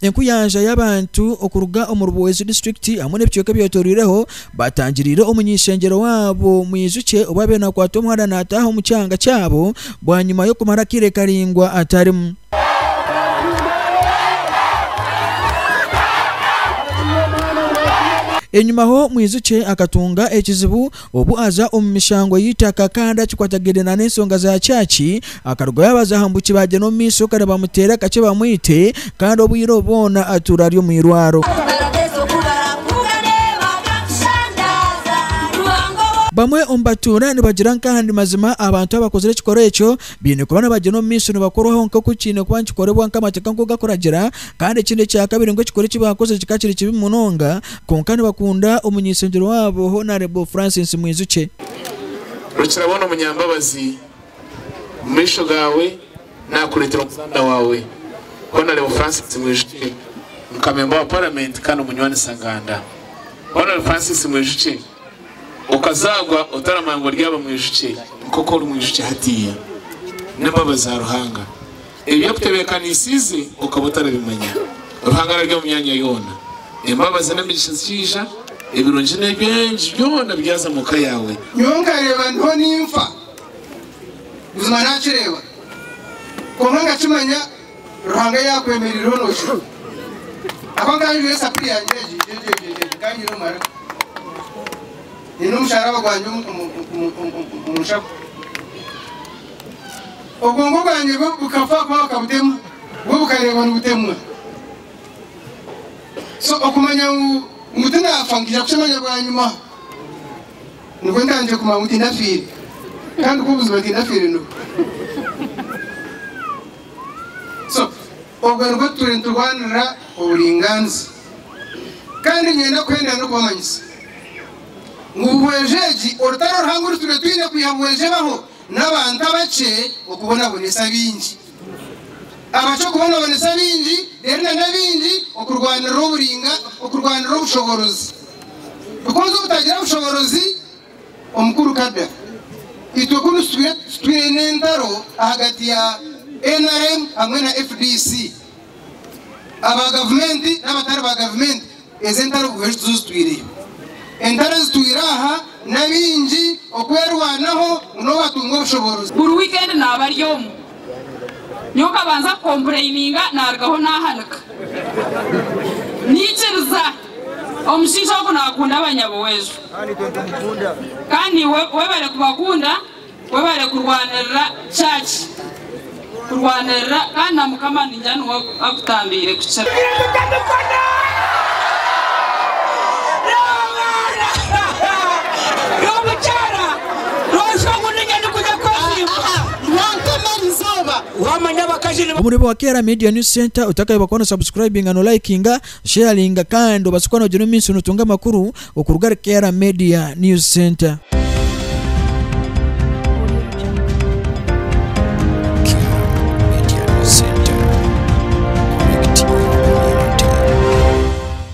enkuyanja y'abantu okuruga omurubuwezi district hamwe n'ebicweka byotorireho batangirire omunyishengero wabo mwizuke obabe nakwata omwana nataha omu kyanga kyabo bwanyuma yo kumara kire karingwa atarimu. Enyuma ho mwizuke akatunga ekizibu obu aza omu mishango yitaka kandi akikwatagirana n'ensonga za cyachi akaruga yabazahambuki baje no miso kandi bamutera kace bamwite kandi obwire obona atura ryo mwirwaro. Bamwe ombatura ni bagira nkahandi mazima abantu abakozere kikoro ekyo bine kubana baje no miso no bakoroho nko kukine kwa nkikorebwa nkamateka nko gakoragira kandi kinde cya kabiri ngo kikore kibakoze kikakiri kibi munonga konkani bakunda omunyisengero wabo Honorable Francis Mwizuke. Rukirabona umunyambabazi misho gawe nakuletera umuzanda wawe Honorable Francis Mwizuke mukamemba wa parliament kandi umunywani sanganda. Honorable Francis Mwizuke ukazagwa utaramango ryaba mwijuke koko rumwijuke hatiya n'imbabazi za ruhanga ibyo kutebekanisize ukabutara bimanya ruhanga ryo mu myanya yona imbabazi n'imigisha zishisha ibirunje n'ebyenje byona byaza muka yawe nyongareba nto nimfa uzuma nakireba konka kimanya ruhanga yakwemerera nocho akanganje wese apiri yanjeje kandi no mara ino mshara bagwanje umushapo ogongo ganje bukafa kwa kabutemu bukareba n'ubutemwa so okumanya umutina afangira kushimanya bwanyuma nuko ndanje kuma mutina firi kandi kubuza mutina firi no so ogongo turwanira uburinganzi kandi nyenda kwenda no kubamanyisa ngubwejeji orutaro ruhanguru turetwine kuyamweje baho n'abantu abace okubona bonesa bingi abacho kubona bonesa bingi rero n'abingi okurwanira uburinga okurwanira ubushoborozi ukoze utagira ubushoborozi omukuru kada itokunu twine ndaro hagati ya NRM hamwe na FDC aba government n'abatari ba government ezentaro bweje tuzutwire Entaras tuiraha nabinji okwerwanaho no batunga ubushoborozi buri weekend nabaryomu nyoka banza complaininga nargaho nahanuka nikiruza omushisha ko nakunda abanyabo wejo kandi webare kubakunda webare kurwanira church kurwanira kana mukamani njano akutambire kuchara Omuribo wa Kera Media News Center utakaye bakona subscribing and liking sharing kandi basikwana ujino minsi nutunga makuru okurugara Kera Media News Center.